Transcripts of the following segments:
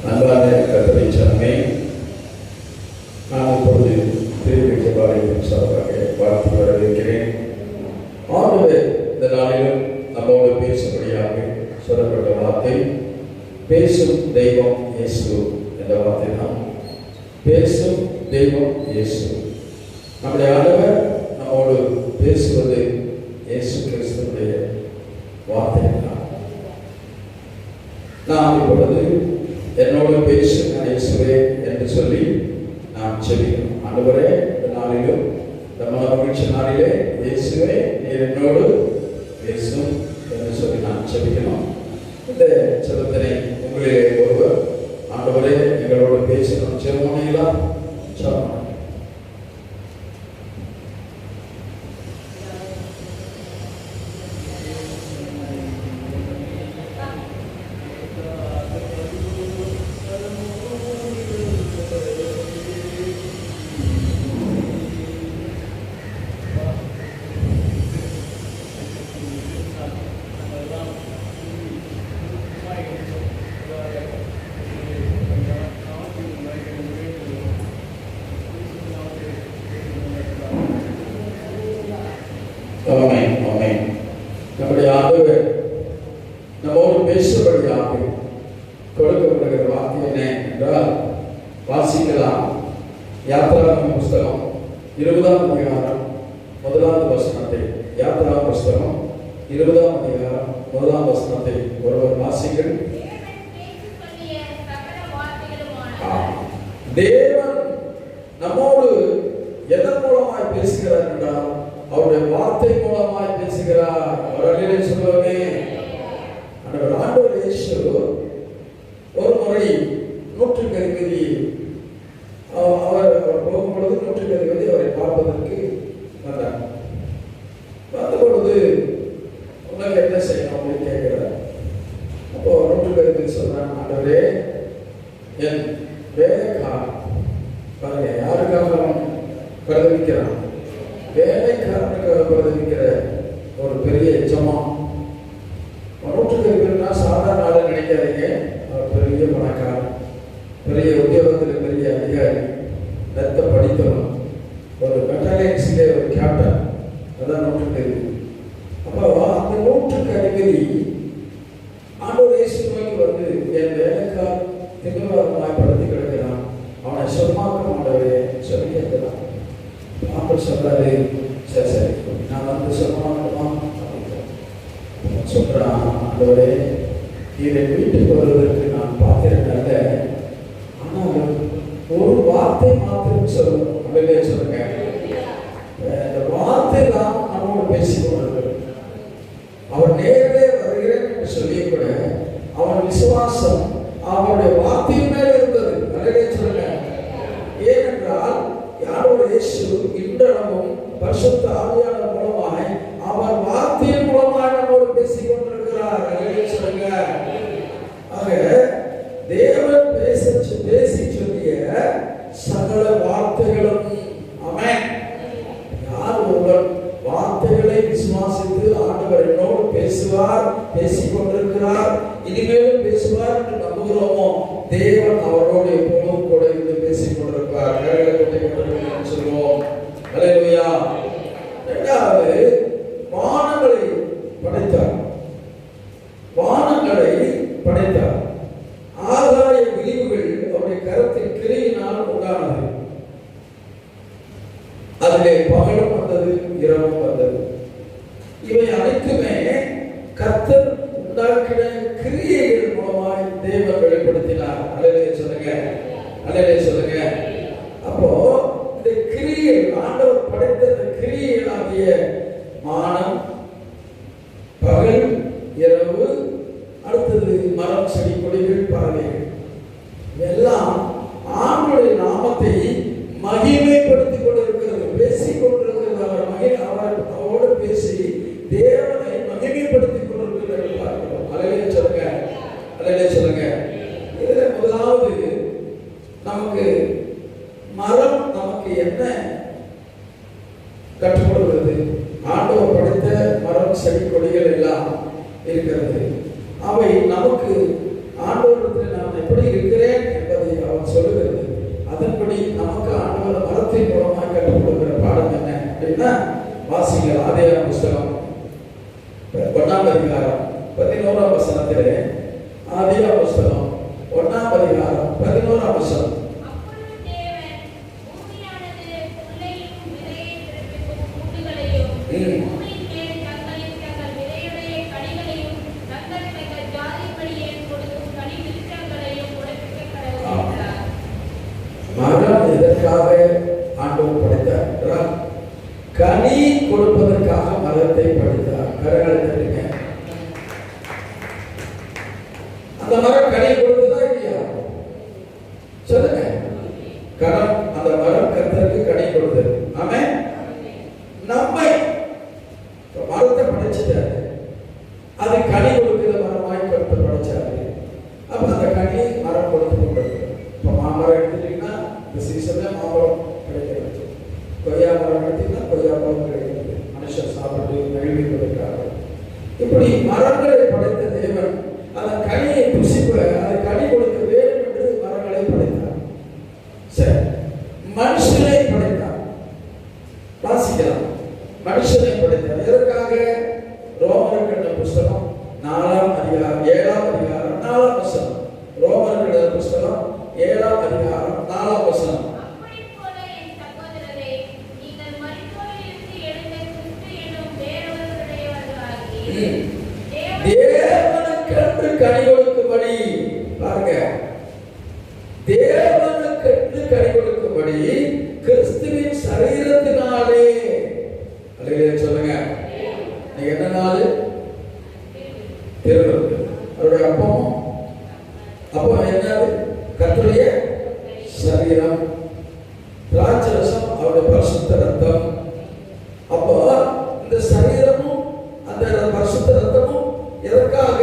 அன்பான கர்த்தருடைய ஜனமே, நான் இப்பொழுது திருவிழிக்க பாளையத்தின் சார்பாக வாழ்த்து வரவேற்கிறேன். ஆண்டவர் இந்த நாளிலும் நம்மோடு பேசும்படியாக சொல்லப்பட்ட வார்த்தை பேசும் தெய்வம் இயேசு என்ற வார்த்தை தான். பேசும் தெய்வம் இயேசு. நம்முடைய ஆண்டவர் நம்மோடு பேசுவது இயேசு கிறிஸ்துவுடைய வார்த்தை தான். நாம் இப்பொழுது என்னோடு பேசுங்க இயேசுவே என்று சொல்லி நாம் செபிக்கணும். ஆண்டவரே, இந்த நாளிலும் இந்த மகிழ்ச்சி நாளிலே இயேசுவே நீர் என்னோடு பேசும் என்று சொல்லி நாம் செபிக்கணும். இந்த செபத்தினை உங்களிலே ஒருவர் ஆண்டவரே எங்களோடு பேசணும் செபமணிகளா சொல்லுங்க. நம்முடைய ஆண்டவர் நம்மோடு பேசும்படியாக கொடுக்கப்படுகிற வார்த்தை என்ன என்றால் வாசிக்கலாம். யாத்ராகம புஸ்தகம் 20ஆம் அதிகாரம் 1ஆவது வசனத்தை, யாத்ராகம புஸ்தகம் 20ஆம் அதிகாரம் 1ஆம் வசனத்தை ஒருவர் வாசிங்கள். தேவன் நம்மோடு எதன் மூலமாய் பேசுகிறார் என்றால் அவருடைய வார்த்தை மூலமாய் பேசுகிறார். அவர்களே சொல்லுவாங்க. ஆண்டவர் இயேசு ஒரு முறை 160 அவர் போகும்பொழுது 160 அவரை பார்ப்பதற்கு வந்தார். வந்த பொழுது உங்களுக்கு என்ன செய்யணும் அப்படின்னு கேட்கிறார். அப்போ 160 சொல்றாங்க, ஆண்டவரே என் வேலைக்காரன் பாருங்க, யாருக்காக அவன் பிரதவிக்கிறான்? வேலைக்காரனுக்காக பிரதவிக்கிற ஒரு பெரிய எச்சமான். 160 சாதாரண ஆளு நினைக்காதீங்க. அவர் பெரிய பணக்காரன், பெரிய உத்தியோகத்தில் பெரிய அதிகாரி, ரத்த படித்தவன், ஒரு மெட்டாலிக்ஸிலே ஒரு கேப்டன். அதான் 160. அப்போ அந்த 160 ஆண்டவர் இயேசு நோக்கி வந்து என் வேலைக்காரன் திமிர்வாதமாய் படுத்தி கிடக்கிறான், அவனை சொன்னாக்க ஆண்டவரே சொல்லி கேட்கிறான். அப்படி சொல்றாரு, சரி சரி நான் வந்து சொல்லணுமா சொல்றான். ஆண்டவரே இதை வீட்டுக்கு வருவதற்கு நான் பார்த்திருக்கேன், ஆனால் ஒரு வார்த்தை மாத்திரம் சொல்லணும் அப்படியே சொல்லுங்க. இந்த வார்த்தை தான் நம்மோடு பேசிக்கொண்டிருக்கிறது. அவன் நேரே வருகிறேன் என்று சொல்லி கூட அவன் விசுவாசம் அவனுடைய வார்த்தையின் மேல் இருந்தது. அப்படியே சொல்லுங்க. ஏனென்றால் யாரோட இயேசு இன்றளவும் பரிசுத்த ஆவியானவர் மூலமாய் அவர் வார்த்தையின் மூலமாய் நம்மோடு பேசிக் கொண்டிருக்கிறார். சொல்லுங்க. ஆக தேவன் பேசி சொல்லிய சகல வார்த்தைகளும் ஆமென். யார் ஒருவர் வார்த்தைகளை விசுவாசித்து ஆண்டவர் என்னோடு பேசுவார், பேசிக் கொண்டிருக்கிறார், இனிமேலும் பேசுவார் என்று நம்புகிறோமோ, தேவன் அவரோடு எப்போதும் கூட இருந்து பேசிக் கொண்டிருப்பார். சொல்லுவோம். அல்லேலூயா. இரண்டாவது, வானங்களை படைத்தார். வானங்களை படைத்தார். ஆகாய விரிவுகள் அவருடைய கரத்தின் கிரியினால் உண்டானது. அதிலே பகலும் வந்தது, இரவும் வந்தது. இவை அனைத்துமே கர்த்தர் உண்டாக்கின கிரியைகள் மூலமாய் தேவன் வெளிப்படுத்தினார். அல்லேலூயா சொல்லுங்க. அல்லேலூயா சொல்லுங்க. அப்போ இந்த கிரியை ஆண்டவர் படைத்த இந்த கிரியைகளாகிய வானம், பகல், இரவு, அடுத்தது மரம், செடி, கொடிகள், பறவைகள் எல்லாம் ஆண்டவருடைய நாமத்தை மகிமைப்படுத்திக் கொண்டிருக்கிறது, பேசிக் கொண்டிருக்கிறது. அவரோடு பேசி தேவனை மகிமைப்படுத்திக் கொண்டிருக்கிறது பார்க்கிறோம். அல்லேலூயா சொல்லுங்க. அல்லேலூயா சொல்லுங்க. இதுல முதலாவது நமக்கு மரம் நமக்கு என்ன கற்றுக் கொடுக்கிறது? ஆண்டவர் படைத்த மரம், செடி, கொடிகள் எல்லாம் இருக்கிறது. அவை நமக்கு ஆண்டவரிடத்தில் நான் எப்படி இருக்கிறேன் அதன்படி நமக்கு ஆண்டவர் மரத்தின் மூலமாக கற்றுக் கொடுக்கிற பாடம் என்ன அப்படின்னா, வாசிங்கள் ஆதியாகம புஸ்தகம் 1ஆம் அதிகாரம் 11ஆம் வசனத்திலே, ஆதியாகம புஸ்தகம் 1ஆம் அதிகாரம் 11ஆம் வசனம். மரம் எதற்காக ஆண்டவர் படைத்தார்? கனி கொடுப்பதற்காக மரத்தை படைத்தார். கரங்களை தட்டுங்க. அந்த மரம் கனி கொடுத்ததா இல்லையா? சொல்லுங்க. அந்த மரம் கர்த்தருக்கு கனி கொடுத்தது. ஆமென். நம்மை மரத்தை படைச்சிட்டாரு, அது கனி கொடுக்கிற மரமாய் கர்த்தர் படைச்சாரு. அப்ப அந்த கனி மரம் கொடுத்து கொண்டிருக்கு. இப்போ மாமரம் எடுத்துட்டீங்கன்னா இந்த சீசன்ல மாமரம் கிடைக்கிறது, கொய்யா மரம் எடுத்தீங்கன்னா கொய்யா பழம் கிடைக்கிறது, மனுஷன் சாப்பிட்டு நழுவிப்பதற்காக. இப்படி மரங்களை படைத்த தேவன் அந்த கனியை புசிப்ப, அதை கனி கொடுக்க வேண்டும் என்று மரங்களை படைத்தார். சரி, மனுஷனை படைத்தார். வாசிக்கலாம். மனுஷனை படைத்தார். எதற்காக? ரோமர் கண்ட புஸ்தகம் 4ஆம் அதிகாரம் 7ஆம் அதிகாரம் 4ஆம் வசனம். ரோமர் கண்ட புஸ்தகம் 7ஆம் அதிகாரம் 4ஆம் வசனம். தேவனுக்கென்று கனி கொடுக்கும்படி, பாருங்க, தேவனுக்கென்று கனி கொடுக்கும்படி கிறிஸ்துவின் சரீரத்தினாலே, அல்லேலூயா சொல்லுங்க. நீங்க என்ன நாள்? திருவிழா. அவருடைய அப்பமும் அப்போ என்னது? கர்த்தருடைய சரீரம், திராட்சரசம் அவருடைய பரிசுத்த ரத்தம். அப்போ இந்த சரீரமும் அந்த பரிசுத்த ரத்தமும் எதற்காக?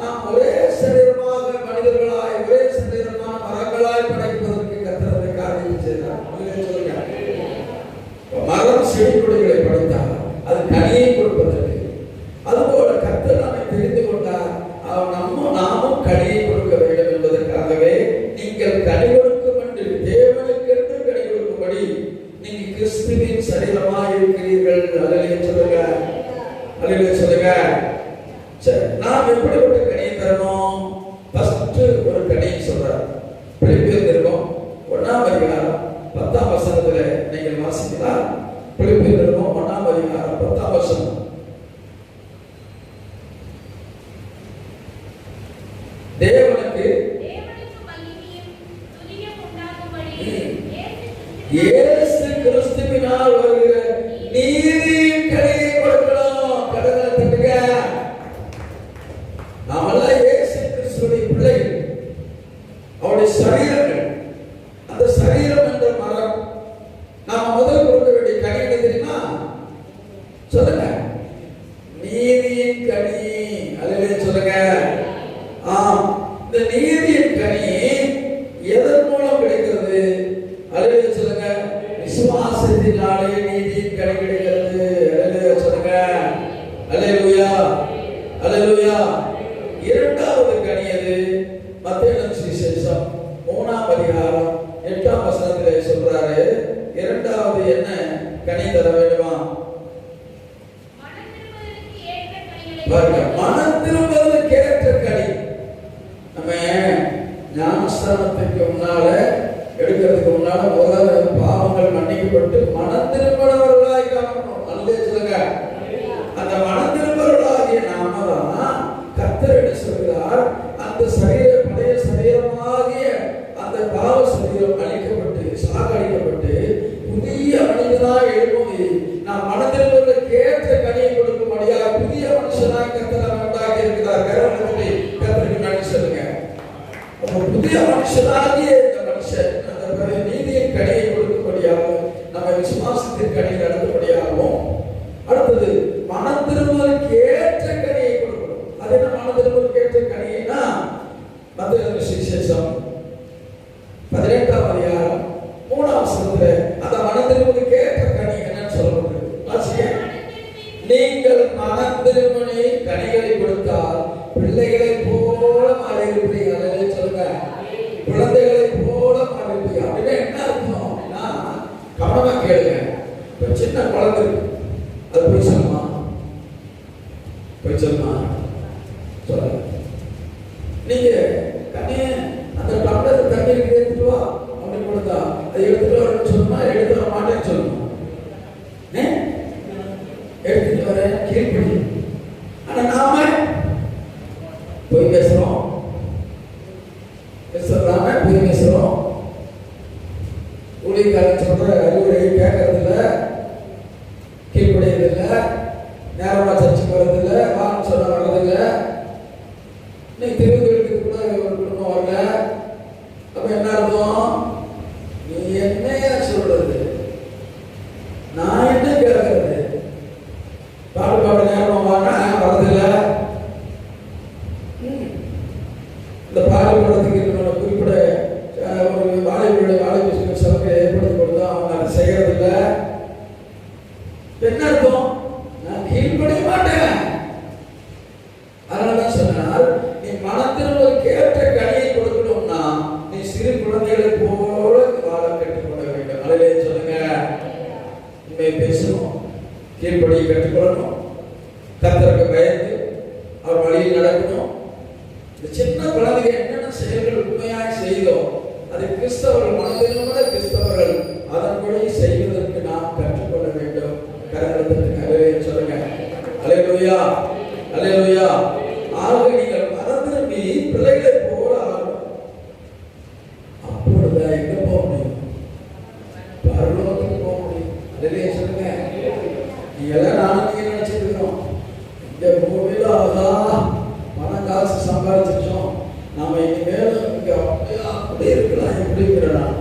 நாம் ஒரே சரீரமாக மனிதர்களாய், ஒரே சரீரமான மரங்களாய் படைப்பதற்கு கர்த்தர் காரியம் செய்தார். சொல்லுங்க. மரம் செடி கொடிகளை படைத்தார், அது கனியை கொடுப்பதற்கு. அதுபோல கர்த்தர் நம்மை தெரிந்து கொண்டார், நாமும் கனியை கொடுக்க வேண்டும் என்பதற்காகவே நீங்கள் கனி கொடுக்கும் என்று, தேவனுக்கென்று கனி கொடுக்கும்படி நீங்கள் கிறிஸ்துவின் சரீரமாய் இருக்கிறீர்கள். அல்லேலூயா சொல்லுங்க. அல்லேலூயா சொல்லுங்க. சரி, நாம் எப்படிப்பட்ட கனியை தரணும்? ஃபர்ஸ்ட் ஒரு கனியை சொல்றார். பிலிப்பியர் நிருபம் 1ஆம் அதிகாரம் 10ஆம் வசனத்துல நீங்கள் வாசிக்கலாம். பிலிப்பியர் நிருபம் 1ஆம் அதிகாரம் 10ஆம் வசனம். தேவனுக்கு இயேசு கிறிஸ்துவினால் வருகிற நீதியின் கனியை கொடுக்கணும். கடனை தட்டுங்க. நாமெல்லாம் இயேசு கிறிஸ்துவின் பிள்ளைகள், அவருடைய சரீரங்கள். அந்த சரீரம் என்ற மரம் நாம முதல் கொடுக்க வேண்டிய கனி என்ன தெரியுமா? சொல்லுங்க. நீதியின் கனி. அல்லேலூயா சொல்லுங்க. இந்த நீதியின் கனி எதன் மூலம் கிடைக்கிறது? அல்லேலூயா சொல்லுங்க. விசுவாசத்தினாலே நீதியின் கனி கிடைக்கிறது. அல்லேலூயா சொல்லுங்க. அல்லேலூயா. அல்லேலூயா. இரண்டாவது கனி எது? மத்தேயு சுவிசேஷம் 3ஆம் அதிகாரம் 8ஆம் வசனத்திலே சொல்றாரு. இரண்டாவது என்ன கனி தர வேண்டுமா? பாருங்க, மனம் திரும்புவதற்கு ஏற்ற கனி. நம்ம ஞானஸ்தானத்துக்கு முன்னால எடுக்கிறதுக்கு முன்னால முதல்ல பாவங்கள் மன்னிக்கப்பட்டு மனம் திரும்புகிறவர்களாய் காணணும். அல்லேலூயா சொல்லுங்க. அந்த மனம் திரும்புகிறவர்களாகிய நாம தான் கர்த்தர் என்ன சொல்கிறார்? அந்த சரீர பழைய சரீரமாகிய அந்த பாவ சரீரம் அழிக்கப்பட்டு சாகடிக்கப்பட்டு புதிய மனிதனாய் எழும்பி நாம் மனம் திரும்புவதற்கு ஏற்ற கனியை கொடுக்கும்படியாக புதிய மனுஷனாய் கர்த்தர் உண்டாக்கி இருக்கிறார். கர்த்தருக்கு நன்றி சொல்லுங்க. புதிய மனுஷனாகிய இந்த மனுஷன் அந்த நீதியின் கனியை கொடுக்கும்படியாக, நம்ம விசுவாசத்தின் கனியை நடத்தும்படியாகவும், அடுத்தது மனம் திரும்புவதற்கு ஏற்ற கனியை கொடுக்கணும். அது என்ன மனம் திரும்புவதற்கு ஏற்ற கனினா? மத்தேயு சுவிசேஷம் 18ஆம் அதிகாரம் 3ஆம் வசனத்துல அந்த மனம் திரும்புவதற்கு ஏற்ற கனி என்னன்னு சொல்லப்படுது. வாசிங்க. நீங்கள் மனம் திரும்பி கனிகளை கொடுத்தால் பிள்ளைகளை போல மாறியிருப்பீங்க. சொல்லுங்க. குழந்தைகளை போல மாறியிருப்பீங்க. அப்படின்னா என்ன கவனமா கேளுங்க. இப்ப சின்ன குழந்தை அது போய் சொல்லுமா? போய் சொல்லுமா? சொல்ல. நீங்க கண்ணே அந்த டம்ளர் தண்ணி எடுத்துட்டு வா அப்படின்னு கொடுத்தா அதை எடுத்துட்டு வரேன்னு சொன்னா எடுத்து வர மாட்டேன்னு சொல்லணும். எடுத்துட்டு வர கீழ்படி. ஆனா நாம போய் பேசுறோம், பேசுறாம போய் பேசுறோம். ஊழியக்காரன் சொல்ற அறிவுரை கேட்கறதில்ல, கீழ்படியதில்ல, நேரமா சர்ச்சைக்கு வர்றதில்ல, வான்னு சொல்ல வர்றதில்ல. இன்னைக்கு திருவிழாவுக்கு கூட ஒரு குடும்பம் வரல. அப்ப என்ன அர்த்தம்? நீ என்னையா சொல்றது, நான் என்ன கேட்கறது? பாடு பாடு நேரமா வாங்க வர்றதில்ல. இந்த பாடு படத்துக்கு குறிப்பிட ஒரு வாழைப்பு சபையை ஏற்படுத்தி கொடுத்தா அவங்க அதை செய்யறதில்ல. என்ன அர்த்தம்? நான் கீழ்படிய மாட்டேன். அதனாலதான் சொன்னால் நீ மனத்திற்கு கேட்ட கனியை கொடுக்கணும்னா நீ சிறு குழந்தைகளை போல வாழ கற்றுக்கொள்ள வேண்டும். அதிலே சொல்லுங்க, உண்மையை பேசணும், கீழ்படியை கற்றுக்கொள்ளணும், கர்த்தருக்கு பயந்து அவர் வழியில் நடக்கணும். இந்த சின்ன குழந்தைங்க என்னென்ன செயல்கள் உண்மையாக செய்தோம் அதை கிறிஸ்தவர்கள் மனதிலுள்ள கிறிஸ்தவர்கள் அதன்படி செய்வதற்கு நாம் கற்றுக்கொள்ள வேண்டும். கரங்களுக்கு அல்லேலூயா சொல்லுங்க. அல்லேலூயா, அல்லேலூயா. ஆகவே நீங்கள் மனதிரும்பி பிள்ளைகளை போல ஆகணும். அப்பொழுதுதான் எங்க போக முடியும்? பரலோகத்துக்கு போக முடியும். அல்லேலூயா சொல்லுங்க. நீங்க எல்லாம் நானும் நீங்க நினைச்சிட்டு இருக்கோம், இந்த பூமியில ஆகா பணம் காசு சம்பாதிச்சிட்டோம், நாம இனிமேலும் இங்க அப்படியே இருக்கலாம் எப்படிங்கிறோம்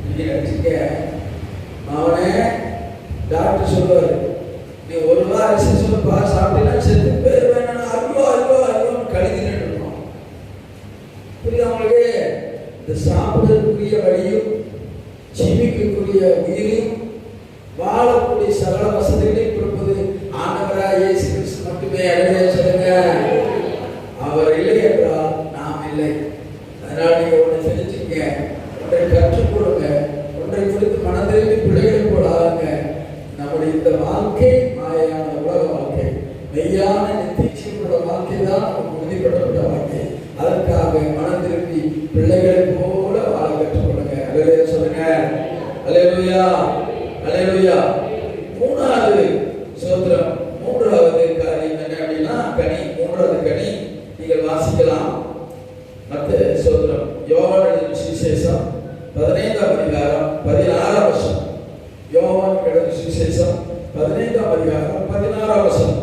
நீங்க நினைச்சுக்க. அவனே டாக்டர் சொல்லுவாரு, நீ ஒரு வாரம் சாப்பிட்டீங்கன்னா செத்து பேர் வேணும்னா ஐயோ ஐயோ ஐயோன்னு கழுதிட்டு இருக்கணும். புரியுது அவங்களுக்கு? இந்த சாப்பிடக்கூடிய வழியும் ஜீவிக்கக்கூடிய உயிரையும் வாழக்கூடிய சகல வசதிகளையும் கொடுப்பது ஆண்டவராக இயேசு கிறிஸ்து மட்டுமே. அடைய சொல்லுங்க. அவர் இல்லை என்றால் நாம் இல்லை. அதனால் நீங்க ஒன்று தெரிஞ்சுங்க, ஒன்றை கற்றுக் கொடுங்க, ஒன்றை குறித்து மனதிற்கு பிள்ளைகளை போல ஆகுங்க. நம்முடைய இந்த வாழ்க்கை மாயான உலக வாழ்க்கை, மெய்யான நித்தியமுள்ள வாழ்க்கை தான் நமக்கு உறுதிப்படப்பட்ட வாழ்க்கை. அதற்காக மனதிற்கு பிள்ளைகளை போல வாழ கற்றுக் கொடுங்க. அல்லேலூயா சொல்லுங்க. அல்லேலூயா, அல்லேலூயா. மூணாவது சோத்திரம், மூன்றாவது காரியம் என்ன அப்படின்னா கனி. மூன்றாவது கனி நீங்கள் வாசிக்கலாம். மத்தேயு சோத்திரம், யோவான் எழுதின சுவிசேஷம் 15ஆம் அதிகாரம் 16ஆம் வசனம். யோவான் எழுதின சுவிசேஷம் 15ஆம் அதிகாரம் 16ஆம் வசனம்.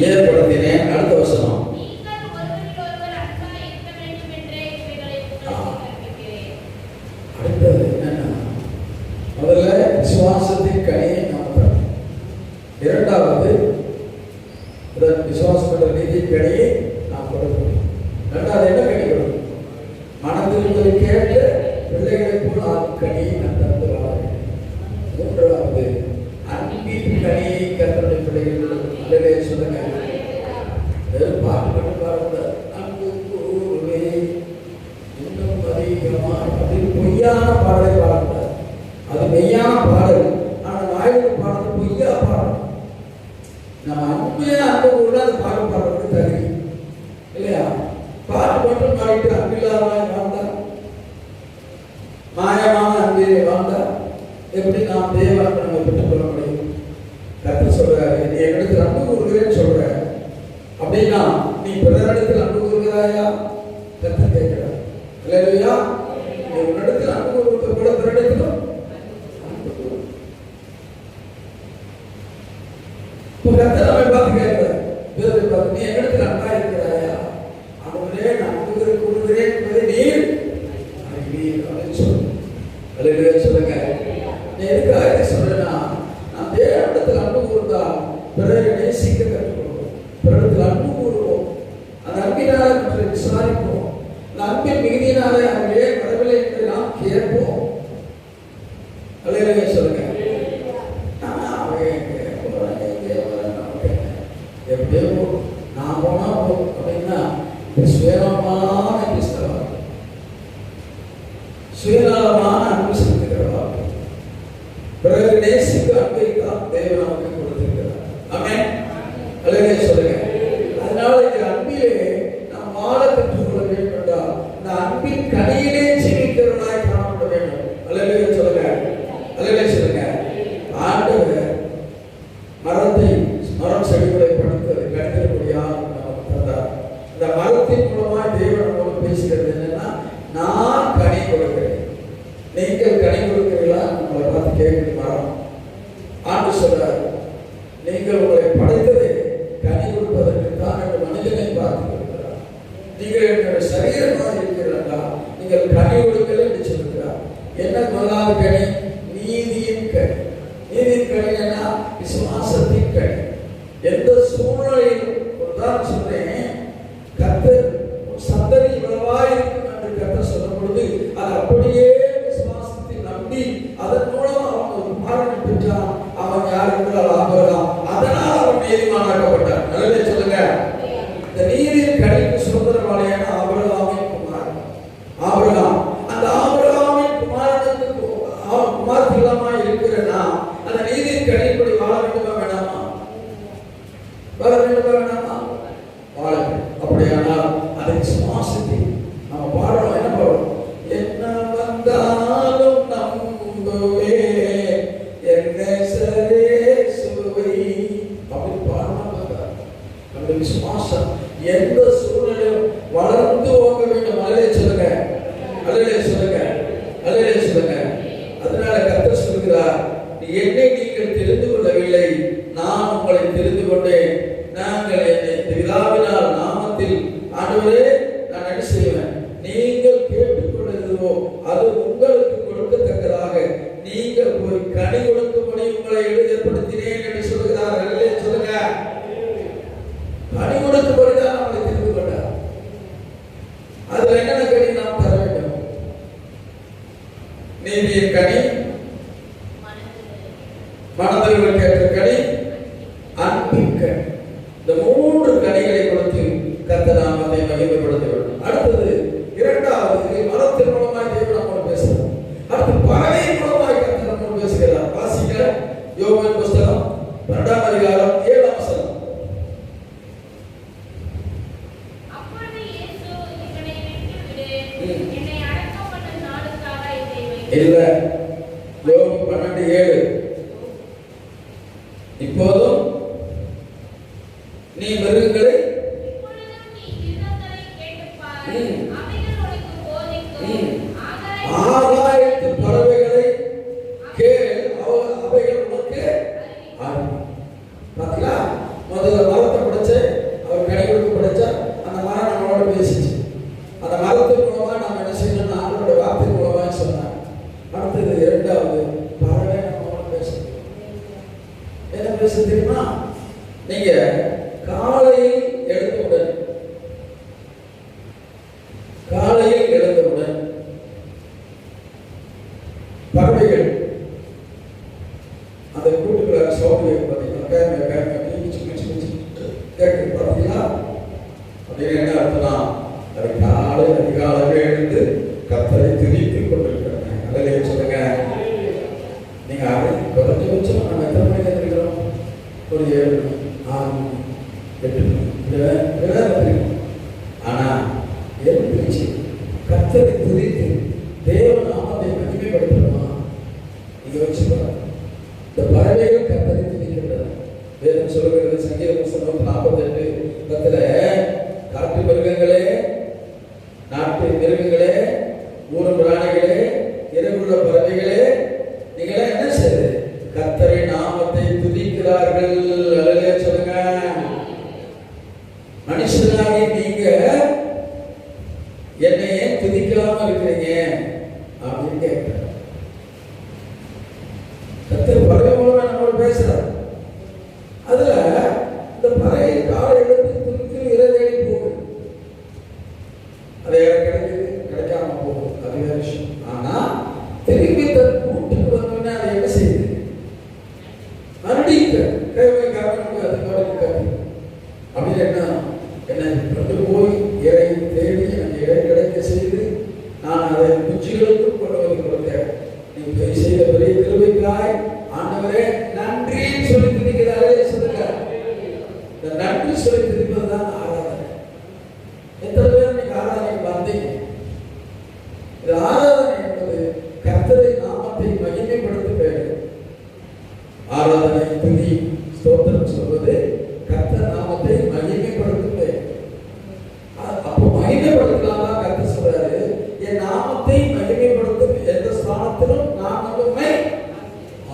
ஏற்படுத்தினேன். அடுத்த வசனம். அடுத்தது என்னன்னா, முதல்ல விசுவாசத்தின் கனியை நாம் தரணும். இரண்டாவது விசுவாசப்பட்ட நீதியின் கனியை நாம் கொடுக்கணும். இரண்டாவது என்ன கனி கொடுக்கணும்? மனதில் கேட்டு பிள்ளைகளை போல கனியை நாம் தந்து வாழ வேண்டும். மூன்றாவது அன்பின் கனியை கர்த்தருடைய பிள்ளைகள் அல்லேலூயா சொல்லுங்க. வெறும் பாட்டு மட்டும் பாடக்கூடாது. அன்பு கூறுவே இன்னும் அதிகமாக அப்படின்னு பொய்யான பாடலை பாடக்கூடாது. அது மெய்யான பாடல். ஆனால் வாயிலுக்கு பாடுறது பொய்யா பாடணும். நம்ம அன்பையா அன்பு கூட அந்த பாட்டு பாடுறதுக்கு தகுதி இல்லையா? பாட்டு மட்டும் பாடிட்டு அன்பில்லாத வாழ்ந்தா, மாயமான அன்பிலே வாழ்ந்தா எப்படி நாம் தேவன் நம்ம பெற்றுக்கொள்ள முடியும்? கர்த்தர் சொல்றாரு, நீ என்னிடத்தில் அன்பு கூறுகிறேன்னு சொல்ற அப்படின்னா நீ பிறரிடத்தில் அன்பு கூறுகிறாயா? கர்த்தர் கேட்கிறார். அல்லேலூயா. நீ உன்னிடத்தில் அன்பு கூறுவதை கூட பிறரிடத்திலும் அன்பு கூறு. கர்த்தர் நம்மை பார்த்து கேட்கிறார், பிறரை பார்த்து நீ என்னிடத்தில் அன்பா இருக்கிறாயா? அவங்களே நான் அன்பு கூறுகிறேன் என்பதை நீர் அறிவீர் அப்படின்னு சொல்லு. அல்லேலூயா சொல்லுங்க. நீ எதுக்காக சொல்றேன்னா, நான் தேவனிடத்தில் அன்பு கூர்ந்தா பிறரை நேசிக்க கற்றுக்கொள்வோம், பிறரிடத்தில் அன்பு கூறுவோம், அந்த அன்பினால விசாரிப்போம், அந்த அன்பின் மிகுதியினாலே அவங்க ஏன் வரவில்லை என்று நாம் கேட்போம். அல்லேலூயா சொல்லுங்க. எப்படியோ நான் போனா அப்படின்னா சுயநலமான கிறிஸ்தவ, சுயநலமான அன்பு செலுத்துகிறவா, பிறகு நேசிக்க அன்பை தான் தேவன் நமக்கு கொடுத்திருக்கிறார். ஆமென். அல்லேலூயா சொல்லுங்க. அதனால இந்த அன்பிலே நாம் வாழ கற்றுக்கொள்ள வேண்டும் என்றால் இந்த அன்பின் கனியிலே ஜீவிக்கிறவர்களாய் காணப்பட வேண்டும். அல்லேலூயா சொல்லுங்க. அல்லேலூயா சொல்லுங்க. ஆண்டவர் மரம் செடிகளை படித்தது கணிதக்கூடியார் நமக்கு தந்தார். இந்த மரத்தின் மூலமாய் தேவன் நம்மோடு பேசுகிறது என்னன்னா, நான் கனி கொடுக்கிறேன், நீங்கள் கனி கொடுக்கிறீங்களா? உங்களை பார்த்து கேட்குது மரம். ஆண்டு சொல்றார், நீங்கள் உங்களை படைத்ததை கனி கொடுப்பதற்கு தான் என்று மனிதனை பார்த்து கொடுக்கிறார். நீங்கள் என்னுடைய சரீரமாக இருக்கிறீர்களா, நீங்கள் கனி கொடுக்கல என்று சொல்கிறார். என்ன முதலாவது கனி? நீதியின் கனி. நீதியின் கனி என்ன? விசுவாசத்தின் கனி. எந்த சூழ்நிலையில் உதாரணம் சொல்றேன், கர்த்தர் சந்ததி இவ்வளவாய் இருக்கும் என்று கர்த்தர் சொல்லும் பொழுது அது அப்படியே விசுவாசத்தை நம்பி அதன் மூலம் அவன் ஒரு குமாரனை பெற்றான். அவன் யார் என்றால் ஆபிரகாம். அதனால் அவன் நீதிமானாக்கப்பட்டான். நல்லதே சொல்லுங்க. இந்த நீதியின் கனிக்கு சுதந்திரவாளியான ஆபிரகாமின் குமாரன் ஆபிரகாம். அந்த ஆபிரகாமின் குமாரனுக்கு குமார்த்திகளாய் இருக்கிறனா அந்த நீதியின் கனிப்படி வாழ வேண்டுமா வேண்டாமா? வாழ வேண்டுமா வேண்டாமா? வாழ வேண்டும். அப்படியானால் அதை சுவாசத்தை நம்ம பாடுறோம். என்ன பாடுறோம்? என்ன வந்தாலும் நம்புவே என்ன சரேசுவை அப்படி பாடணும். நம்முடைய விசுவாசம் எந்த சூழ்நிலையும் வளர்ந்து ஓங்க வேண்டும். அல்லேலூயா சொல்லுங்க. அல்லேலூயா சொல்லுங்க. அல்லேலூயா சொல்லுங்க. அதனால கர்த்தர் சொல்கிறார், என்னை நீங்கள் தெரிந்து கொள்ளவில்லை, நான் உங்களை தெரிந்து கொண்டேன். நாங்கள் என்னை பிதாவினால் நாமத்தில் ஆண்டவரே நான் என்ன செய்வேன், நீங்கள் கேட்டுக்கொள்ளுகிறதோ அது உங்களுக்கு கொடுக்கத்தக்கதாக நீங்கள் போய் கனி கொடுக்கும்படி உங்களை ஏற்படுத்தினேன் என்று சொல்கிறார். அல்லேலூயா சொல்லுங்க. கனி கொடுக்கும்படிதான் நம்மளை தெரிந்து கொண்டார். அதுல என்னென்ன கனி நாம் தர வேண்டும்? நீதியின் கனி, மனதில் கேட்ட கனி, அன்பின் கனி. இந்த மூன்று கனிகளை கொடுத்து கர்த்தர் நாமத்தை மகிமைப்படுத்த வேண்டும். அடுத்தது இரண்டாவது, மரத்தின் மூலமாய் தேவன் நம்மோடு பேசுகிறார். அடுத்து பறவையின் மூலமாய் கர்த்தர் நம்மோடு பேசுகிறார். வாசிக்க யோவேல் புஸ்தகம் 2ஆம் அதிகாரம் 7ஆம் வசனம். அப்பொழுது இயேசு என்னை விட்டுவிடு, என்னை அடக்கம் பண்ணும் நாளுக்காக இதை வைத்து. இல்ல, யோபு 12:7. இப்போதும் நீ மிருகங்களை இப்பொழுதும் நீ மிருகங்களை கேட்டுப்பார், அவைகள் உனக்கு போதிக்கும். ஆகாயத்து பறவைகளை கேள், அவைகள் உனக்கு அறிவிக்கும். பாத்தீங்களா? முதல்ல மரத்தை படைச்சு அவர் கனிகளுக்கு படைச்சா அந்த மரம் நம்மளோட பேசிச்சு. அந்த மரத்தின் மூலமா நாம் என்ன செய்யணும்னா அவருடைய வார்த்தை மூலமா சொன்னாங்க. அடுத்தது இரண்டாவது, பறவை நம்மளோட பேசுது. என்ன பேச தெரியுமா? நீங்க காலையில் எழுந்தவுடன் பறவைகள் அந்த கூட்டுக்குள்ள சவுண்ட் பார்த்தீங்கன்னா கேட்கு பார்த்தீங்களா? அப்படின்னு என்ன அர்த்தம்? அது காலை அதிகாலமே எழுந்து கர்த்தரை துதித்துக் கொண்டிருக்கிறாங்க. அதிலே சொல்லுங்க. நீங்க குறைஞ்சபட்சம் நம்ம எத்தனை மணிக்கு இருக்கிறோம்? ஒரு 7 மணி 6 மணி 8 மணி. ஆனா எழுந்திருச்சு கர்த்தரை துதித்து தேவ நாமத்தை மகிமைப்படுத்தணுமா? நீங்க வச்சுக்கணும். இந்த பறவைகள் கர்த்தரை துதிக்கின்றன. வேதம் சொல்லுகிறது சங்கீத புஸ்தகம் 48 காட்டு மிருகங்களே, நாட்டு மிருகங்களே, ஊரும் பிராணிகளே, இரவுள்ள பறவைகளே, நீங்களே என்ன செய்யுது? கர்த்தரை நாமத்தை துதிக்கிறார்கள். அல்லேலூயா சொல்லுங்க. மனுஷனாகி நீங்க என்னை ஏன் துதிக்காம இருக்கிறீங்க அப்படின்னு கேட்கிறார். கர்த்தர் பறவை மூலமா நம்மளோட பேசுறார். அதுல இந்த பறவை காலை எடுத்து துதித்து இறை தேடி போகுது. அது கிடைக்குது, கிடைக்காம போகுது, அது வேற விஷயம். ஆனா திரும்பி தன் கூட்டுக்கு வந்தோடனே குஞ்சுகளுக்கும் கொண்டு வந்து கொடுத்தேன். நீ செய்த பெரிய கிருபைக்காய் ஆண்டவரே நன்றின்னு சொல்லி திணிக்கிறாரே சொல்லுங்க. இந்த நன்றி சொல்லி திணிப்பதுதான் ஆராதனை. எத்தனை பேர் நீங்க ஆராதனைக்கு வந்தீங்க? இந்த ஆராதனை என்பது கர்த்தரை நாமத்தை மகிமைப்படுத்தும் பேரு. ஆராதனை துதி ஸ்தோத்திரம் சொல்வது கர்த்தர் நாமத்தை மகிமைப்படுத்தும் பேரு. அப்போ மகிமைப்படுத்தலாமா? கர்த்தர் சொல்றாரு, என் நாமத்தை மகிமைப்படுத்தும் எந்த ஸ்தானத்திலும் நான் உம்மை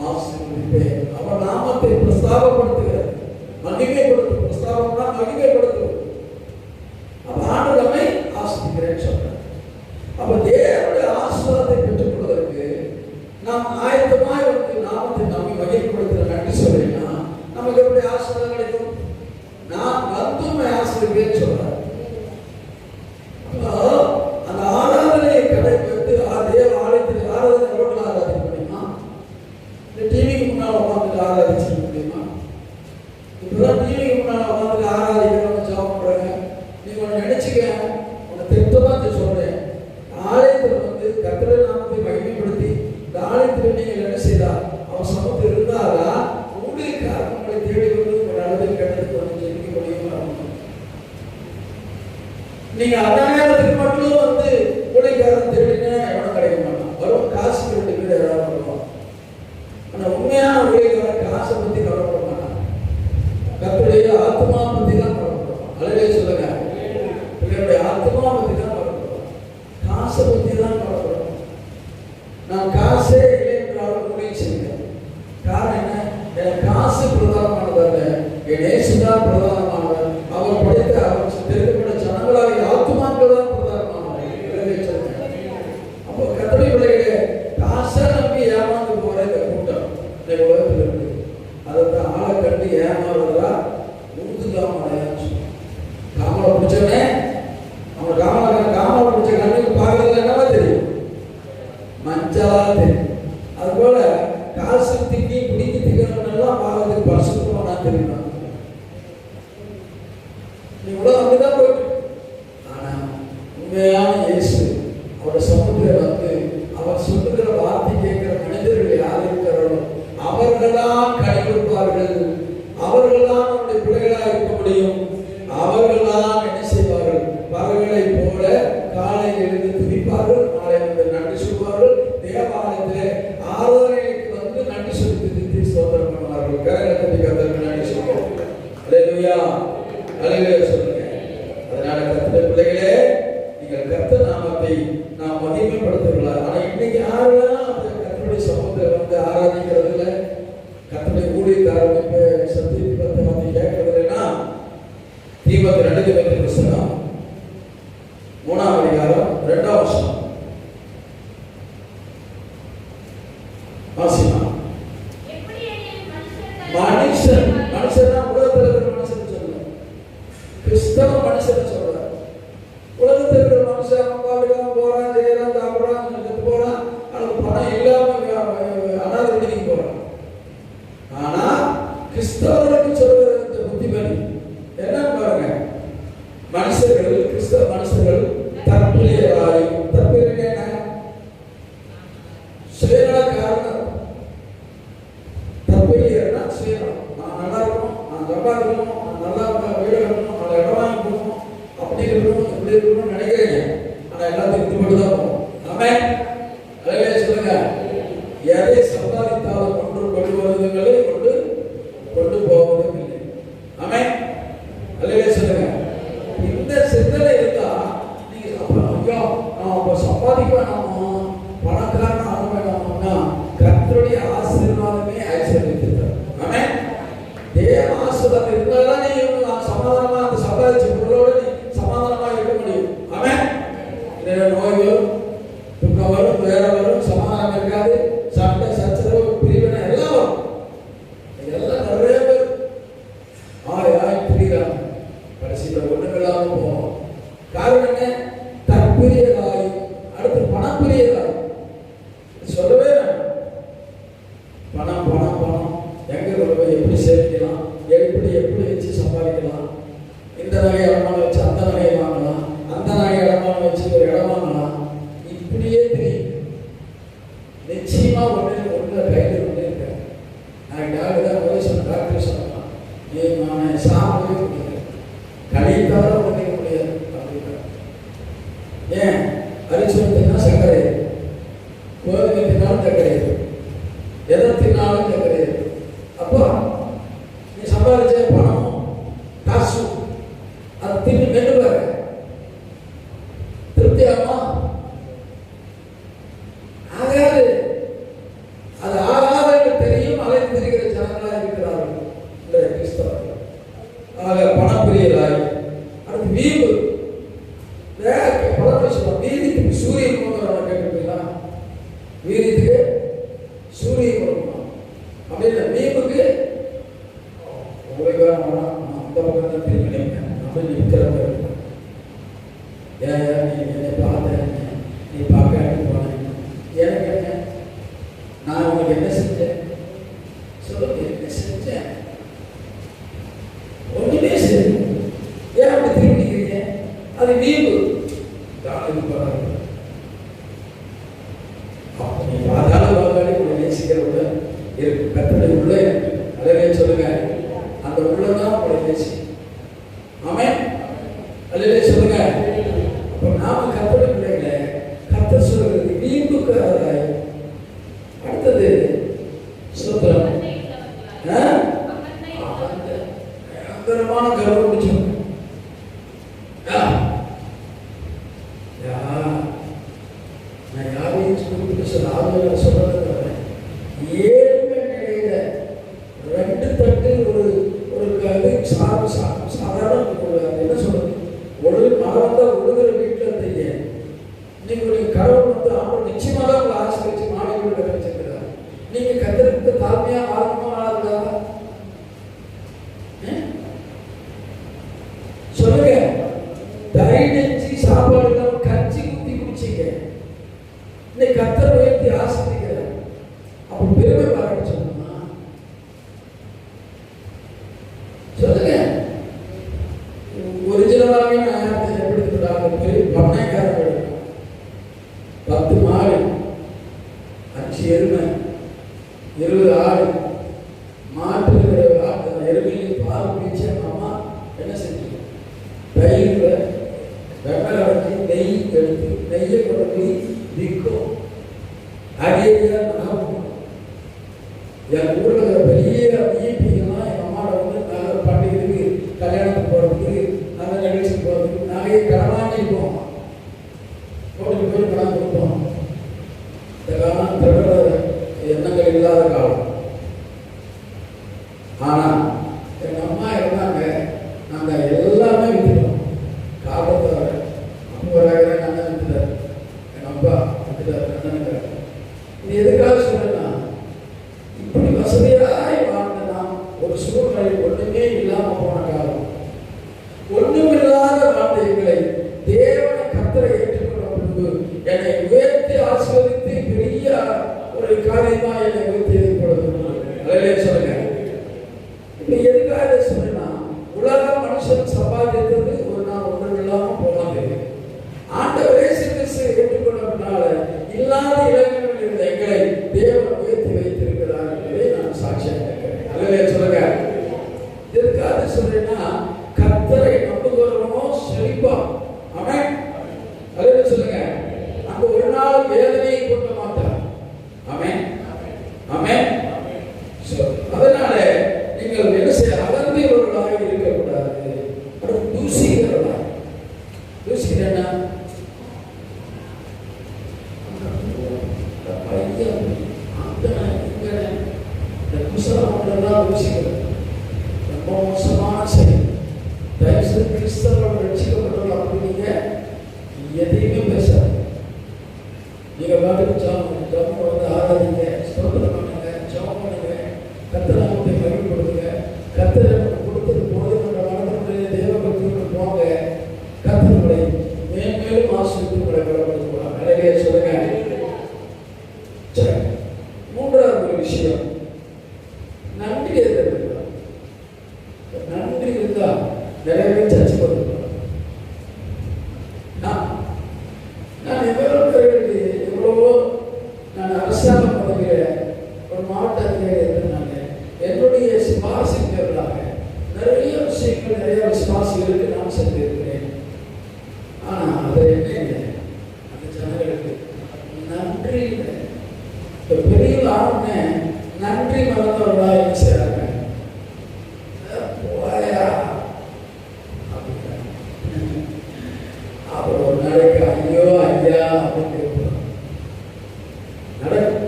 ஆசீர்வதிப்பேன். அவர் நாமத்தை பிரஸ்தாபப்படுத்துகிறார். மகிமைப்படுத்தும். பிரஸ்தாபம்னா மகிமைப்படுத்தும். அப்ப ஆண்டவர் நம்மை ஆசீர்வதிக்கிறேன்னு சொல்றார். அப்ப தேவனுடைய ஆசீர்வாதத்தை பெற்றுக் கொள்வதற்கு நாம் ஆயத்தமாய் வந்து நாமத்தை நம்மை மகிமைப்படுத்துகிற நன்றி சொல்றீங்கன்னா நமக்கு எப்படி ஆசீர்வாதம் கிடைக்கும்? நான் வந்து உம்மை ஆசீர்வதிப்பேன்னு சொல்றார். அந்த ஆராதனையை கடைபிடித்து தேவ ஆலயத்தில் ஆராதனை ரோட்டில் ஆராதிக்க முடியுமா? இந்த டிவிக்கு முன்னால் உட்காந்துட்டு ஆராதிச்சிக்க முடியுமா? இப்பதான் டிவிக்கு முன்னால் உட்காந்துட்டு ஆராதிக்கிறவங்க ஜாப் பண்றாங்க. நீங்க ஒன்று நினைச்சுக்க, உன்னை திட்டமா சொல்றேன். ஆலயத்தில் வந்து கர்த்தரை நாமத்தை மகிமைப்படுத்தி இந்த ஆலயத்தில் நீங்கள் என்ன செய்தா அவன் சமூகத்தில் இருந்தாதான் ஊழியக்காரன் உங்களை தேடி வந்து ஒரு அளவில் கட்டத்துக்கு வந்து ஜெயிக்க முடியுமா? நீங்க அந்த நேரத்துக்கு மட்டும் வந்து ஊழியக்காரன் தேடினா எவனும் கிடைக்க மாட்டான். வரும் காசு ரெண்டு பேர் யாராவது வருவான். ஆனா உண்மையான ஊழியக்காரன் காசை பத்தி கவலைப்பட மாட்டான். கர்த்தருடைய ஆத்மா பத்தி தான் கவலைப்படுவான். அல்லவே சொல்லுங்க, பிள்ளைகளுடைய ஆத்மா பத்தி தான் கவலைப்படுவான். காசை பத்தி தான் கவலைப்படுவான். நான் காசே இல்லை என்றாலும் ஊழியம் செய்வேன். காரணம் என்ன? எனக்கு காசு பிரதானமானதல்ல, என் நேசுதான் பிரதானமானவர். அவர் படைத்த அவர் தெரிந்துபட்ட ஜனங்களாக ஆத்துமாக்கள் தான் பிரதானமானவர். அப்போ கர்த்தருடைய பிள்ளைகளே, காசை நம்பி ஏமாந்து போற இந்த கூட்டம் இந்த உலகத்தில் இருக்கு. அதைத்தான் ஆளை கண்டு ஏமாறுவதா ஊதுகாம அடையாச்சு. காமலை பிடிச்சவனே அவன் காமலை பிடிச்ச கண்ணுக்கு பார்க்கறதுல என்னவா தெரியும்? மஞ்சளா தெரியும். அது போல காசு திக்கி பிடிக்கி திக்கிறவனெல்லாம் பார்க்கறதுக்கு பரிசுத்தமானா தெரியுமா? நீ உலகம் அப்படிதான் போயிட்டு. ஆனா உண்மையான இயேசு அவருடைய சமூகத்தில் வந்து அவர் சொல்லுகிற வார்த்தை கேட்கிற மனிதர்கள் யார் இருக்கிறாரோ அவர்கள்தான் கடைபிடிப்பார்கள். அவர்கள்தான் அவருடைய பிள்ளைகளாக இருக்க முடியும். அவர்கள்தான் என்ன செய்வார்கள்? பறவைகளை போல காலை எழுந்து துதிப்பார்கள், மாலை வந்து நன்றி சொல்வார்கள். தேவாலயத்திலே ஆராதனைக்கு வந்து நன்றி சொல்லி துதித்து ஸ்தோத்திரம் பண்ணுவார்கள். கரங்களை கர்த்தருக்கு நன்றி சொல்லுவார்கள். அல்லேலூயா, அல்லேலூயா சொல்லுங்க. அதனால கர்த்தருடைய பிள்ளைகளே, நீங்கள் கர்த்தர் நாமத்தை நாம் மகிமைப்படுத்துகிறோம். ஆனா இன்னைக்கு யாரெல்லாம் அந்த கர்த்தருடைய சமூகத்தில் வந்து ஆராதிக்கிறது இல்லை, கர்த்தருடைய ஊழியக்காரர் சத்தியத்தை பற்றி வந்து கேட்கறது இல்லைன்னா, தீபத்து 2 புஸ்தகம் 3ஆம் அதிகாரம் 2ஆம் வசனம் வாசிமா. மனுஷன் உலகத்தில் இருக்கிற மனுஷன் சொல்ல, கிறிஸ்தவ மனுஷன் சொல்ற. உலகத்தில் இருக்கிற மனுஷன் வாழ்கிறான், போறான், செய்யறான், சாப்பிடுறான், செத்து போறான். அவனுக்கு பணம் இல்லாம அனாதை விடுதிக்கு போறான். ஆனா கிறிஸ்தவர்களுக்கு சொல்ற இந்த புத்திமதி என்னன்னு பாருங்க. மனுஷர்கள், கிறிஸ்தவ மனுஷர்கள் தற்பிரியராய், தற்பிரிய என்ன? சுயநலக்காரன். தற்பிரியர்னா சுயநலம். நான் நல்லா இருக்கணும், நான் சம்பாதிக்கணும், நான் நல்லா வீடு கட்டணும், நான் இடம் வாங்கி கொடுக்கணும், அப்படி இருக்கணும், இப்படி இருக்கணும்னு நினைக்கிறீங்க. ஆனா எல்லாத்தையும் இது மட்டும் தான் போகும். ஆமென், அல்லேலூயா சொல்லுங்க. எதை சம்பாதித்தாலும் ஒன்று கொண்டு வருவதுங்களை கொண்டு போவதும் இல்லை. ஆமென், அல்லேலூயா சொல்லுங்க. இந்த சிந்தனை இருந்தா நீங்க ஐயோ நான் சம்பாதிக்க வேணாமா, பணக்காரன் ஆக வேணாமா, கர்த்தருடைய ஆசீர்வாதமே ஐஸ்வர்யத்திற்கார். ஆமென், தேவ ஆசீர்வாதம் இருந்தால்தான் நீங்க சமாதானமா அந்த சம்பாதிச்ச பொருளோடு நீ சமாதானமா இருக்க முடியும். ஆமென், நோய் வரும், துக்கம் வரும், வேற வரும், சமாதானம் இருக்காது, சண்டை சச்சரவு பிரிவினை எல்லாம் வரும். இதெல்லாம் நிறைய பேர் ஆய் பிரிகிறாங்க, கடைசியில் ஒண்ணுமில்லாம போவோம். காரணம் என்ன? தற்பிரியதாய், அடுத்து பணப்பிரியதாய். சொல்லவே வேண்டாம். பணம் பணம் பணம் எங்க கொண்டு போய் எப்படி சேர்க்கலாம், எப்படி வச்சு சம்பாதிக்கலாம், இந்த நகையை இடமான வச்சு அந்த நகையை வாங்கலாம், அந்த நகையை இடமான வச்சு ஒரு இடம் வாங்கலாம், இப்படியே தெரியும். நீ சாப்பிடவே முடியாது, கழித்தால உடைக்க முடியாது அப்படின்னா. ஏன் அரிசி தின்னா சர்க்கரை, கோதுமை தின்னாலும் சர்க்கரை, எதை தின்னாலும் சர்க்கரை. அப்போ நீ சம்பாதிச்ச பணம் காசு அது தின்னு மென்னுவாரு திருப்தியாகுமா? ஆகாது. அது ஆகாது என்று தெரியும் அலைந்து திரிகிற ஜனங்களாக இருக்கிறார்கள் இந்த கிறிஸ்தவர்கள். ஆக பணப்பிரியராய். அடுத்து வீம்பு. பழம் சொல்லுவோம், வீரியத்துக்கு சூரியன் கொடுக்குறவங்க கேட்டுருக்கீங்களா? வீரியத்துக்கு சூரியன் கொடுக்கணும் அப்படின்னு. வீம்புக்கு உங்களுக்கு அந்த பக்கம் தான் திரும்பி நினைப்பேன் அப்படின்னு நிற்கிறவங்க. ஏன் நீ என்னை பார்த்த, நீ பார்க்க போனேன், எனக்கு என்ன, நான் உனக்கு என்ன செஞ்சேன் சொல்லுங்க, என்ன செஞ்சேன்? ஒன்றுமே சரி. ஏன் அப்படி திரும்பி நிற்கிறீங்க? அது வீம்பு. நீ பாதாள வாங்காடி உங்களை நேசிக்கிறவங்க இருக்கு. கத்தருடைய உள்ள இருக்கு. அல்லவே சொல்லுங்க, அந்த உள்ளதான் உங்களை நேசி. ஆமென். அல்லவே சொல்லுங்க. அப்ப நாம கத்தருடைய பிள்ளைகளை கத்தர் சொல்றது வீம்புக்காரராய். அடுத்தது சுத்தம். பயங்கரமான கர்வம் பிடிச்சவங்க. நான் யாரையும் குறிப்பிட்டு சொல்ல ஆளுநர் சொல்றது ஏழ்மை நிலையில 2 தட்டு ஒரு சாதாரண என்ன சொல்றது, ஒரு மரம் தான் ஒழுங்குற வீட்டில் இருந்தீங்க. இன்னைக்கு ஒரு கடவுள் வந்து அவங்க நிச்சயமாக தான் உங்களை ஆசிரியச்சு மாணவ வீடு வச்சிருக்கிறார். நீங்க கத்திரிக்க தாழ்மையா ஆரம்பமா ஆகுதா? சொல்லுங்க. தைரியம் சாப்பாடு இல்லாம கஞ்சி குத்தி குடிச்சீங்க. இன்னைக்கு கத்தர் உயர்த்தி ஆசிரியர். அப்ப பெருமை பாராட்ட சொல்லணுமா? சொல்லுங்க. ஒரிஜினலாகவே நான் எப்படி பெரிய பண்ணைக்காரர்கள் 10 மாடு, 5 எருமை, 20 ஆடு, மாட்டு எருமையில பால் பிடிச்ச அம்மா என்ன செஞ்சீங்க? தயிர்ல வெண்ணெய் அடைச்சி நெய் எடுத்து நெய்யை கொண்டு போய் விற்கும். அடியா என் ஊர்ல பெரிய ஈபிங்கெல்லாம் என் அம்மாவோட வந்து நாங்கள் பண்டிகைக்கு கல்யாணத்துக்கு போகிறதுக்கு அந்த நிகழ்ச்சிக்கு போகிறதுக்கு நாங்கள் கடன் வாங்கிப்போம். போட்டுக்கு போய் பணம் கொடுப்போம். இந்த காலம் திருட எண்ணங்கள் இல்லாத காலம். ஆனால் எங்கள் அம்மா இருந்தாங்க, நாங்கள் எல்லாமே விற்றுட்டோம். காலத்தை அப்போ வராங்க அண்ணன் விற்றுட்டார், எங்கள் அப்பா விற்றுட்டார், அண்ணனுக்கு. இது எதுக்காக சொல்றேன்னா, இப்படி வசதியாய் வாழ்ந்தனா ஒரு சூழ்நிலை ஒன்றுமே இல்லாம போன காலம். ஒன்றுமில்லாத வாழ்ந்த எங்களை தேவனை கர்த்தரை ஏற்றுக்கொள்ள முன்பு என்னை உயர்த்தி ஆசீர்வதித்து பெரிய ஒரு காரியமா என்னை உயர்த்தி எதிர்கொள்ள சொல்லுங்க. இப்ப எதுக்காக சொல்றேன்னா, உலக மனுஷன் சம்பாதித்தது ஒரு நாள் ஒன்றுமில்லாம போனது. ஆண்டவரே சிறுசு ஏற்றுக்கொண்டதுனால இல்லாத இளைஞர்கள் இருந்த எங்களை தேவன் உயர்த்தி வைத்திருக்கிறார் என்பதை நான் சாட்சியாக இருக்கிறேன். அல்லவே சொல்லுங்க. எதுக்காக சொல்றேன்னா, கர்த்தரை நம்புகிறவனோ செழிப்பான். ஆமென். அல்லவே சொல்லுங்க. அங்க ஒரு நாள் வேதனையை கொட்ட மாட்டார். ஆமென். ஆமென். அதனால நீங்கள் என்ன செய்ய அகந்தியவர்களாக இருக்கக்கூடாது. தூசிக்கிறவர்களாக. தூசிக்கிறேன்னா ரொம்ப மோசமான செயல். தயவுசெய்து கிறிஸ்தவர்கள் ரட்சிக்கப்பட்டவர்கள் அப்படிங்க எதையுமே பேசாது. நீங்க பாட்டுக்கு ஜபம் வந்து ஆராதிங்க, ஸ்தோத்திரம் பண்ணுங்க, ஜபம் பண்ணுங்க, கர்த்தர் நாமத்தை மகிமைப்படுத்துங்க. கர்த்தர் கொடுத்தது போதும் என்ற மனதினுடைய தேவ பக்தியோடு போங்க. கர்த்தர் உங்களை மேன்மேலும் ஆசீர்வதித்து உங்களை பலப்படுத்துவார். நிறைய சொல்லுங்க. மூன்றாவது ஒரு விஷயம், நன்றி எதிர்க்கிறார். நன்றி இருந்தா நிறைய பேர் சர்ச்சை பண்ணுவாங்க. நான் எவ்வளவோ நான் அரசாங்க பதவியில ஒரு மாவட்ட அதிகாரி இருந்தாங்க. என்னுடைய சிபாரிசுக்காக நன்றி இல்லை. இந்த பெரிய ஆளுமே நன்றி மறந்தவர்களா என்ன செய்யறாங்க? போயா அப்புறம் ஒரு நாளைக்கு ஐயோ ஐயா அப்படின்னு கேட்கலாம். நடக்கும்.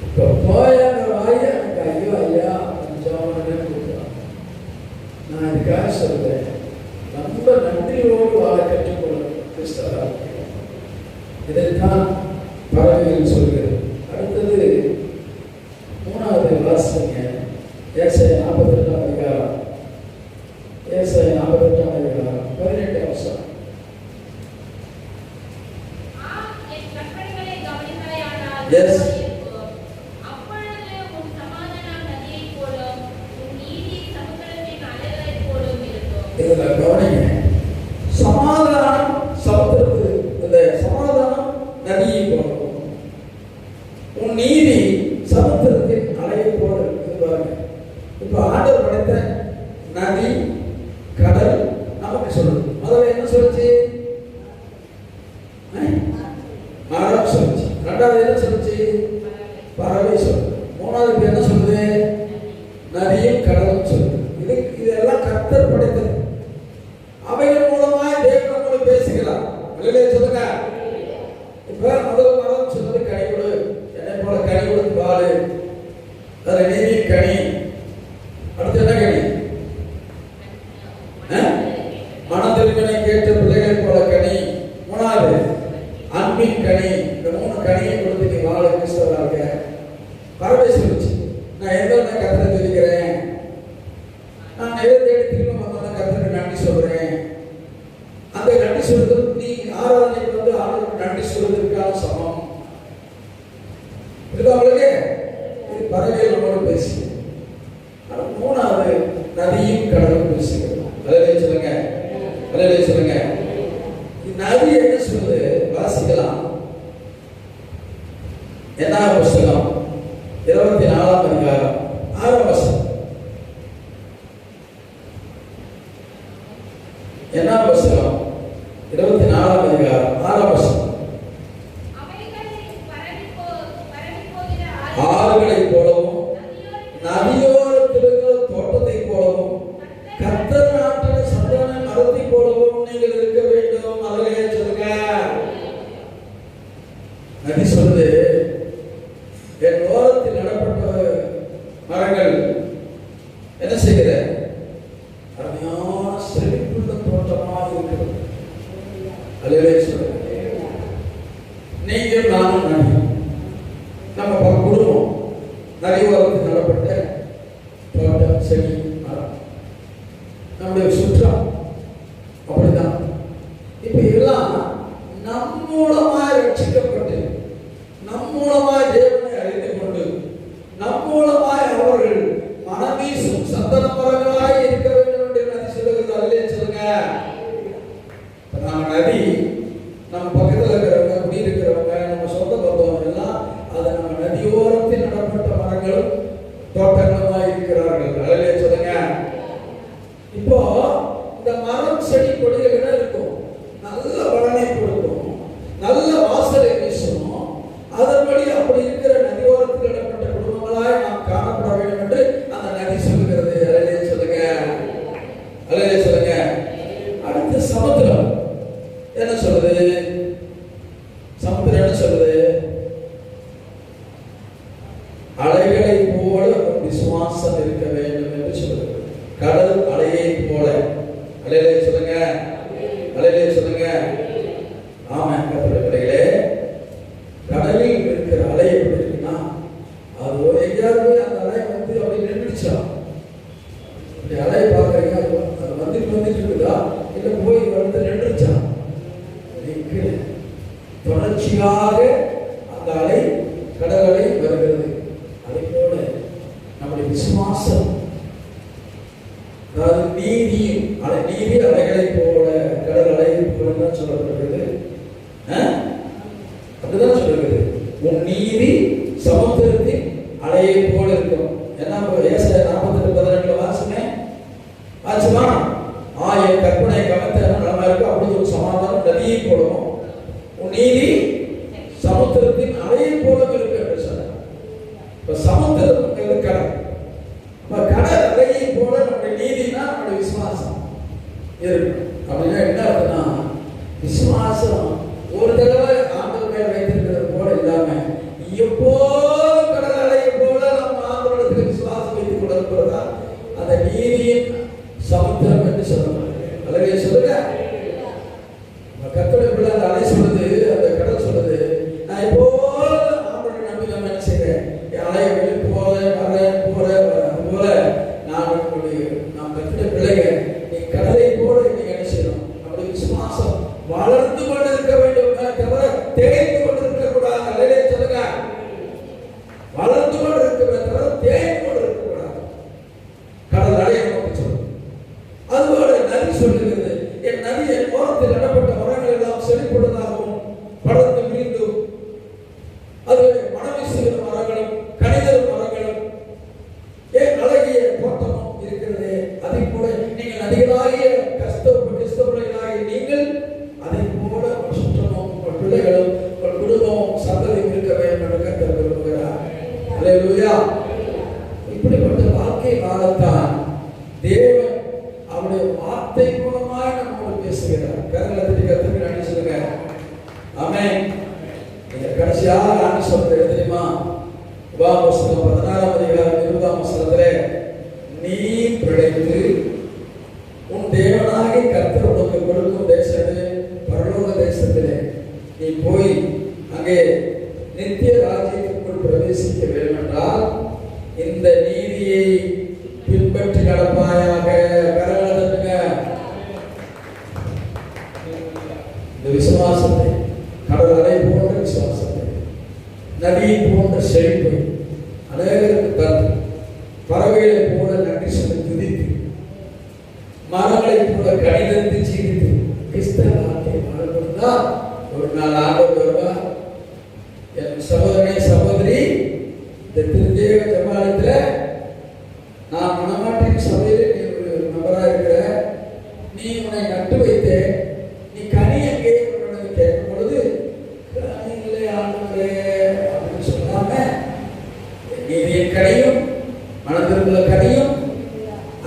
இப்போ போயாங்க வாயா எனக்கு ஐயோ ஐயா கொஞ்சம் கொடுக்கலாம். நான் இதுக்காக சொல்றேன், ரொம்ப நன்றியோடு வாழ கற்றுக்கொள்ளும் கிறிஸ்தவ. இதைத்தான் பறவைகள் சொல்கிறது. அடுத்தது 3வது வாசிங்க. ஏசாயா 48ஆம் அதிகாரம். ஏசாயா 48ஆம் அதிகாரம் 18 வசனம். என் கற்பனைகளை கவனித்தாயானால் எஸ். அப்பொழுது உன் சமாதானம் நதியைப் போலும் உன் நீதி சமுத்திரத்தின் அலைகளைப் போலும் இருக்கும். இதுல கவனிங்க. சமாதானம் சமுத்திரத்து, இந்த சமாதானம் நதியை போலும், உன் நீதி சமுத்திரத்தின் அலையை போல பாருங்க. இப்ப ஆண்டவர் படைத்த நதி கடல் நமக்கு சொல்லுது. முதல்ல என்ன சொல்லுச்சு? மரம் சொல்லுச்சு. ரெண்டாவது என்ன சொல்லுச்சு? பறவை சொல்லுது. மூணாவது என்ன சொல்லுது? நதியும் கடலும் சொல்லுது. இதெல்லாம் கர்த்தர் படைத்தது. அவைகள் மூலமாய் தேவன் நம்மோடு பேசுகிறார். சொல்லுங்க. இப்ப முதல் மரம் சொன்னது கனி கொடு, என்னை போல கனி கொடுத்து பாலு, அதுல நீதியின் கனி. அடுத்து என்ன கனி? மனதிற்கனை கேட்ட பிள்ளைகளை போல கனி. மூணாவது அன்பின் கனி. இந்த 3 கனியை கொடுத்து நீ வாழ கிறிஸ்தவராக. பறவை சொல்லுச்சு, நான் எந்த கர்த்தரை சொல்லிக்கிறேன், நான் நிறைய தேடி திரும்ப வந்தோன்னா கர்த்தருக்கு நன்றி சொல்றேன். அந்த நன்றி சொல்றது நீ ஆராதனைக்கு வந்து ஆண்டவருக்கு நன்றி சொல்வதற்கான சமம். இது அவளுக்கு இது பறவைகள் நம்மளோட பேசி. மூணாவது நதியும் கடலும் பேசுகிறோம். அதிலே சொல்லுங்க, அதிலே சொல்லுங்க. நதி என்ன சொல்லுது? வாசிக்கலாம். என்ன புஸ்தகம் 24ஆம் அதிகாரம் 6ஆம் வசனம். என்ன புஸ்தகம் 24ஆம் அதிகாரம் 6ஆம் வசனம். ஆறுகளைப் போலவும் நதியோரத்தில் இருக்கிற தோட்டத்தைப் போலவும் கர்த்தர் நாட்டின சந்தான மரத்தைப் போலவும் நீங்கள் இருக்க வேண்டும். அதிலே சொல்லுங்க. நதி சொல்லுது, என் ஓரத்தில் நடப்பட்ட மரங்கள் என்ன செய்கிற அருமையான செழிப்புள்ள தோட்டமாக இருக்கிறது. அதிலே சொல்லுங்க. நீங்கள் நானும் நதி, நம்ம குடும்பம் நதியோரத்தில் நடப்பட்ட தோட்டம், செடி, மரம், நம்முடைய சுற்றம் அப்படிதான். இப்ப எல்லாம் நம் மூலமாய் ரட்சிக்கப்பட்டு, நம் மூலமாய் தேவனை அறிந்து கொண்டு, நம் மூலமாய் அவர்கள் மனவீசும் சந்தன மரங்களாய் இருக்க வேண்டும் என்று நதி சொல்லுகிறது. அதிலே சொல்லுங்க. நம்ம நதி நம்ம பக்கத்தில் இருக்கிறவங்க, குடியிருக்கிறவங்க, நம்ம சொந்த பந்தவங்க எல்லாம் அதை நம்ம நதியோரத்தில் நடப்பட்ட மரங்களும் தோட்டங்களுமாய் இருக்கிறார்கள். அதிலே சொல்லுங்க. இப்போ இந்த மரம் செடி கொடிகள் என்ன இருக்கும்? நல்ல பலனை கொடுக்கும், நல்ல வாசலை வீசும். அதன்படி அப்படி இருக்கிற நதியோரத்தில் இடப்பட்ட குடும்பங்களாய் நாம் காணப்பட வேண்டும் என்று அந்த நதி சொல்லுகிறது. அதிலே சொல்லுங்க, அதிலே சொல்லுங்க. அடுத்து சமுத்திரம் என்ன சொல்லுது? சமுத்திரம் என்ன சொல்லுது? அலைகளை போல விசுவாசம் இருக்க வேண்டும் என்று சொல்லுது. கடல் அலையை போல. அலையிலே சொல்லுங்க, அலையிலே சொல்லுங்க. ஆமா பிள்ளைகளே, கடலில் இருக்கிற அலை எப்படி இருக்குன்னா, அது எங்கேயாவது அந்த அலை வந்து அப்படி நின்றுச்சா? அப்படி அலையை பார்க்கறீங்க, அது வந்துட்டு இருக்குதா இல்லை போய் வந்து நின்றுச்சா? தொடர்ச்சியாக அந்த அலை கடல் அலை வருகிறது. அதை போல நம்முடைய விசுவாசம், அதாவது நீதியும் நீதி அலைகளை போல கடல் அலை போல தான் சொல்லப்படுகிறது. அப்படிதான் சொல்லுகிறது. உன் நீதி சமுத்திரத்தின் அலையை போல இருக்கும். என்ன ஏசாயா 48:18 வாசுங்க. ஆச்சுமா? என் கற்பனை கவனத்தை நலமா இருக்கும். அப்படி ஒரு சமாதானம் நதியை போலவும் உன் நீதி சமுத்திர சமுத்திரத்தின் அலையை போல இருக்கு என்று சொன்னார். இப்ப சமுத்திரம் கடல். இப்ப கடல் அலையை போல நம்முடைய நீதினா நம்முடைய விசுவாசம் இருக்கு. அப்படின்னா என்ன அர்த்தம்னா, விசுவாசம் ஒரு தடவை ஆண்டவர் மேல் வைத்திருக்கிறது போல இல்லாம எப்போதும் கடல் அலையை போல நம்ம ஆண்டவரிடத்தில் விசுவாசம் வைத்துக் கொண்டிருக்கிறதா அந்த நீதியின் சமுத்திரம் என்று சொல்லணும். அழகே சொல்லுங்க. கர்த்தருடைய பிள்ளை அந்த அலை சொல்லுது, அந்த கடல் சொல்லுது, நான் எப்போதும் ஆண்டவரை நம்பி நம்ம என்ன செய்யறேன், அலையை வெளியே போல போல நான் கர்த்தருடைய பிள்ளைங்க, நீ கடலை போல நீங்க என்ன செய்யணும், நம்முடைய விசுவாசம் வளர்ந்து கொண்டு இருக்க வேண்டும், தவிர தேய்ந்து கொண்டு இருக்க கூடாது. அலையிலே சொல்லுங்க, வளர்ந்து கொண்டு இருக்க தவிர தேய்ந்து கொண்டு இருக்க கூடாது. கடல் அலையை நோக்கி சொல்லுது. அதுபோல நதி சொல்லுகிறது, என் நதி என் ஓரத்தில் நடப்பட்ட மரங்கள் எல்லாம் செழிப்புள்ளதாகவும் படர்ந்து விரிந்தும் அது மனம் வீசுகிற மரங்களும் கனிதரும் மரங்களும் ஏன் அழகிய தோட்டமும் இருக்கிறது. அதை போல நீங்கள் நதிகளாகிய கிறிஸ்தவர்களாகிய நீங்கள் அதை போல சுற்றமும் உங்கள் பிள்ளைகளும் உங்கள் குடும்பமும் சந்ததியும் இருக்க வேண்டும் என்று கர்த்தர் விரும்புகிறார். அல்லேலூயா. இப்படிப்பட்ட வாழ்க்கை வாழத்தான் தேவன் அவருடைய வார்த்தை மூலமாய் நம்மோடு பேசுகிறார். கரங்களை தட்டி கர்த்தருக்கு நன்றி சொல்லுங்க. ஆமென். இந்த கடைசியாக நான் சொல்றது தெரியுமா? உபாகமம் 14ஆம் அதிகாரம் 20ஆம் வசனத்திலே, நீ பிழைத்து உன் தேவனாகிய கர்த்தர் உனக்கு கொடுக்கும் தேசத்திலே பரலோக தேசத்திலே நீ போய் அங்கே நித்திய ராஜ்யத்திற்குள் பிரவேசிக்க வேண்டும் என்றால் இந்த நீதியை பின்பற்றி நடப்பாயாக. இந்த விசுவாசத்தை, கடல் அலை போன்ற விசுவாசத்தை, நதியை போன்ற செழிப்பை அநேகருக்கு தந்து, பறவைகளை போல நன்றி சொல்லி துதித்து, மரங்களை போல கணிதத்து ஜீவித்து கிறிஸ்தவ வாழ்க்கை வாழ்ந்தால் ஒரு நாள் ஆண்டவர் வருவார். என் சகோதரனே சகோதரி, இந்த திருத்தேவ ஜமாலயத்தில் நான் மனமாட்டின் சபையில் நீ ஒரு நபராக இருக்கிற, நீ உன்னை நட்டு வைத்த, நீ கனி எங்கே கேட்கும் பொழுது கனிகளே ஆண்டவரே அப்படின்னு சொல்லாம நீதியின் கனியும் மனதிற்குள்ள கனியும்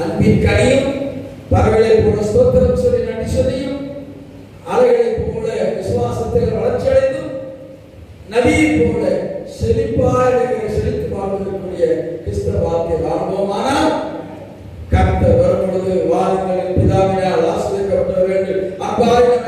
அன்பின் கனியும் பறவைகளை போல ஸ்தோத்திரம் சொல்லி நன்றி சொல்லியும் அலைகளை போல விசுவாசத்தில் வளர்ச்சி அடைந்தும் நதியை போல செழித்து வாழ்வதற்குரிய கிறிஸ்தவ வாழ்க்கை வாழ்வோமானால் கர்த்தர் வரும் பொழுது வாருங்கள் பிதாவினால் ஆசீர்வதிக்கப்பட்டவர்கள் அப்பாவின்